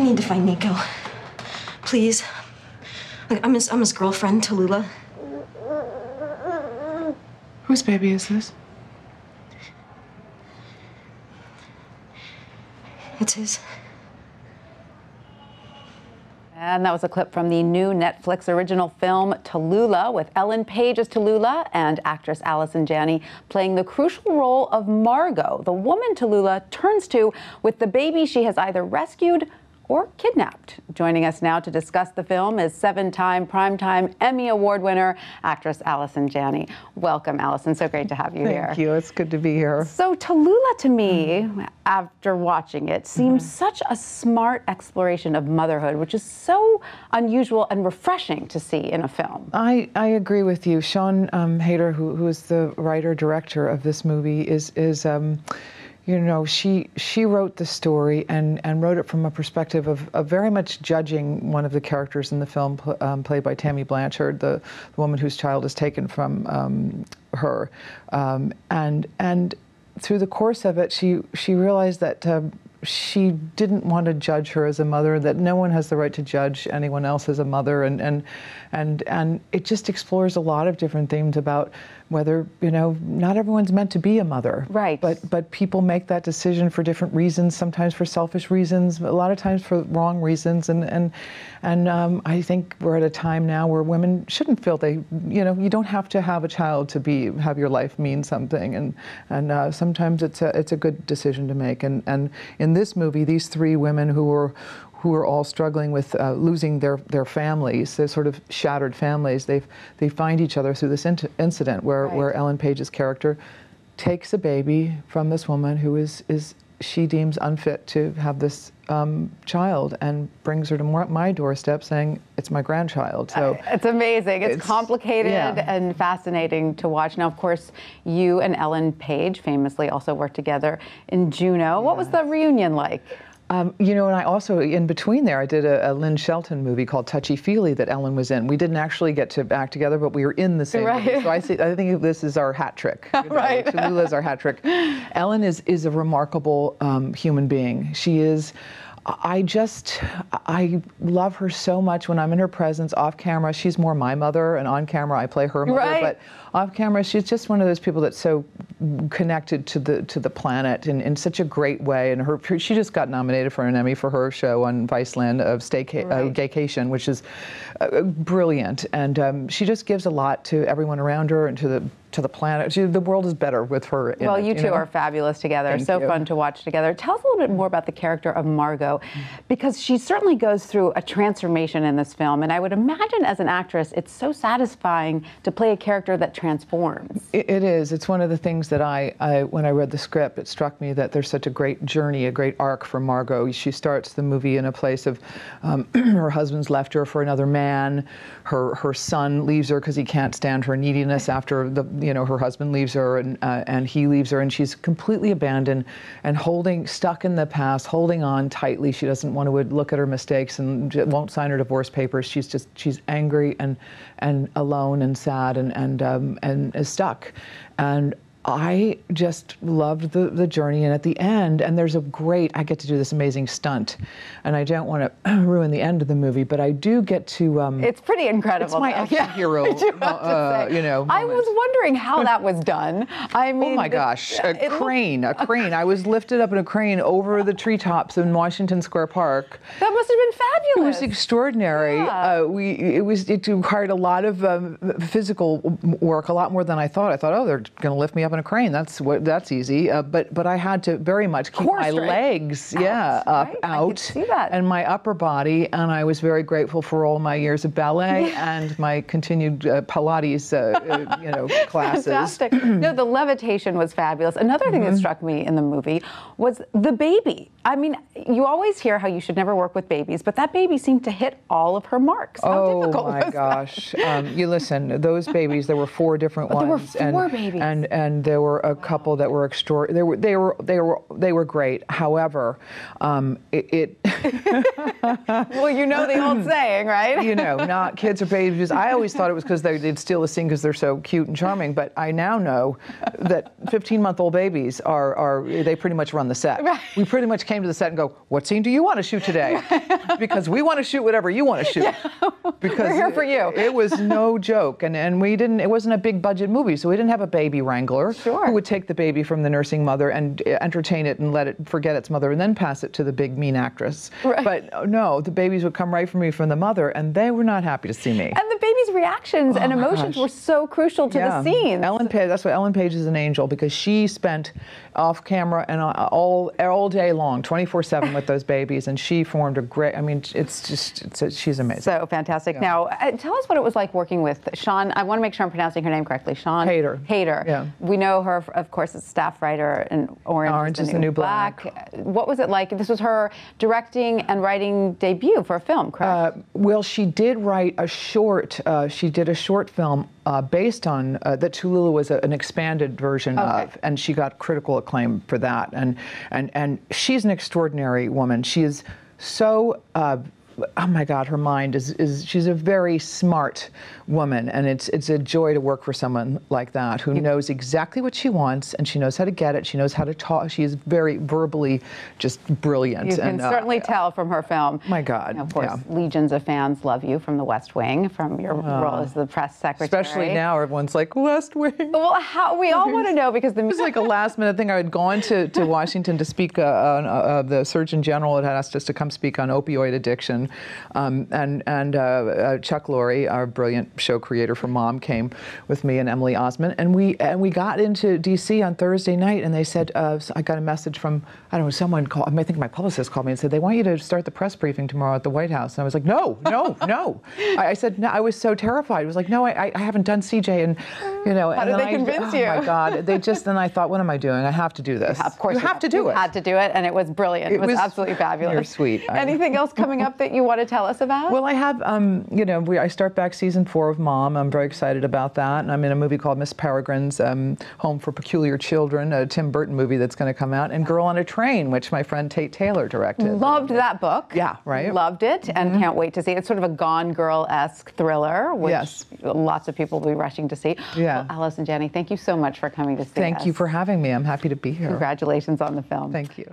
need to find Nico. Please. Like, I'm his girlfriend, Tallulah. Whose baby is this? It's his. And that was a clip from the new Netflix original film, Tallulah, with Ellen Page as Tallulah and actress Allison Janney playing the crucial role of Margot, the woman Tallulah turns to with the baby she has either rescued or kidnapped. Joining us now to discuss the film is 7-time Primetime Emmy Award winner, actress Allison Janney. Welcome, Allison. So great to have you here. Thank you. It's good to be here. So Tallulah, to me, after watching it, seems such a smart exploration of motherhood, which is so unusual and refreshing to see in a film. I agree with you. Sean Hayter, who is the writer-director of this movie, is you know, she wrote the story and wrote it from a perspective of very much judging one of the characters in the film, played by Tammy Blanchard, the woman whose child is taken from her. And through the course of it, she realized that she didn't want to judge her as a mother, that no one has the right to judge anyone else as a mother, and it just explores a lot of different themes about whether, you know, not everyone's meant to be a mother. Right. But people make that decision for different reasons, sometimes for selfish reasons, a lot of times for wrong reasons, and I think we're at a time now where women shouldn't feel they, you know, you don't have to have a child to have your life mean something, and sometimes it's a good decision to make, and in this movie, these three women who are all struggling with losing their families, their sort of shattered families, they find each other through this incident where Ellen Page's character takes a baby from this woman who is she deems unfit to have this child, and brings her to my doorstep saying, it's my grandchild. So it's amazing. It's complicated and fascinating to watch. Now, of course, you and Ellen Page famously also worked together in Juno. What was the reunion like? You know, and I also, in between there, I did a Lynn Shelton movie called Touchy Feely that Ellen was in. We didn't actually get to act together, but we were in the same movie. So I think of this as our hat trick. You know, Tallulah's our hat trick. Ellen is a remarkable human being. She is. I love her so much when I'm in her presence. Off camera, she's more my mother, and on camera, I play her mother. But off camera, she's just one of those people that's so connected to the planet in such a great way. And she just got nominated for an Emmy for her show on Viceland of Gaycation, which is brilliant. And she just gives a lot to everyone around her and to the planet. The world is better with her in Well, it, you two are fabulous together. So fun to watch together. Tell us a little bit more about the character of Margot, because she certainly goes through a transformation in this film. And I would imagine as an actress, it's so satisfying to play a character that transforms. It is. It's one of the things that when I read the script, it struck me that there's such a great journey, a great arc for Margot. She starts the movie in a place of her husband's left her for another man. Her son leaves her because he can't stand her neediness after her husband leaves her, and he leaves her, and she's completely abandoned and stuck in the past, holding on tightly. She doesn't want to look at her mistakes and won't sign her divorce papers. She's angry and alone and sad and is stuck. And I just loved the journey, and at the end, and there's I get to do this amazing stunt, and I don't want to ruin the end of the movie, but I do get to. It's pretty incredible. It's my action hero, I was wondering how that was done. I mean, oh my gosh, a crane! I was lifted up in a crane over the treetops in Washington Square Park. That must have been fabulous. It was extraordinary. Yeah. It required a lot of physical work, a lot more than I thought. I thought, oh, they're going to lift me up in a crane. That's easy. But I had to very much keep my legs, out, and my upper body. And I was very grateful for all my years of ballet and my continued Pilates, classes. Fantastic. No, the levitation was fabulous. Another thing that struck me in the movie was the baby. I mean, you always hear how you should never work with babies, but that baby seemed to hit all of her marks. How difficult was that? Oh my gosh! You listen, those babies. There were 4 different ones. There were 4 babies, and there were a couple that were extraordinary. They were great. However, well, you know the old saying, right? Not kids or babies. I always thought it was because they'd steal the scene because they're so cute and charming. But I now know that 15-month-old babies they pretty much run the set. Right. We pretty much can't came to the set and go, "What scene do you want to shoot today?" Because we want to shoot whatever you want to shoot. Because we're here for you. It was no joke, and we didn't. It wasn't a big budget movie, so we didn't have a baby wrangler who would take the baby from the nursing mother and entertain it and let it forget its mother and then pass it to the big mean actress. Right. But no, the babies would come right from me from the mother, and they were not happy to see me. And the baby's reactions and emotions were so crucial to the scenes. Ellen Page, that's why Ellen Page is an angel, because she spent off camera and all day long, 24/7 with those babies, and she formed a great. I mean, she's amazing. So fantastic. Now, tell us what it was like working with Sean. I want to make sure I'm pronouncing her name correctly. Sean Hayter. Yeah. We know her, of course, as staff writer in Orange is the New Black. What was it like? This was her directing and writing debut for a film, correct? Well, she did write a short. She did a short film based on that Tallulah was an expanded version of, and she got critical acclaim for that. And she's an extraordinary woman. She is so. Oh my God, her mind she's a very smart woman, and it's a joy to work for someone like that who knows exactly what she wants, and she knows how to get it. She knows how to talk. She is very verbally just brilliant. You can certainly tell from her film. My God, and of course, legions of fans love you from The West Wing, from your role as the press secretary. Especially now, everyone's like, West Wing. Well, we all want to know, because it was like a last-minute thing. I had gone to Washington to speak. The Surgeon General had asked us to come speak on opioid addiction. And Chuck Lorre, our brilliant show creator for Mom, came with me and Emily Osment, and we got into D.C. on Thursday night, and they said, I got a message from, I don't know, someone called, I think my publicist called me and said, they want you to start the press briefing tomorrow at the White House. And I was like, no. I said, no, I was so terrified. I was like, no, I haven't done CJ, and How did they convince you? Oh my God, then I thought, what am I doing? I have to do this. Of course you have to do it. You had to do it, and it was brilliant. It was absolutely fabulous. You're sweet. Anything else coming up that you want to tell us about? Well, I have, I start back season 4 of Mom. I'm very excited about that. And I'm in a movie called Miss Peregrine's Home for Peculiar Children, a Tim Burton movie that's going to come out, and Girl on a Train, which my friend Tate Taylor directed. Loved that book. Yeah, right. Loved it, and can't wait to see it. It's sort of a Gone Girl-esque thriller, which lots of people will be rushing to see. Yeah. Well, Alice and Janney, thank you so much for coming to see us. Thank you for having me. I'm happy to be here. Congratulations on the film. Thank you.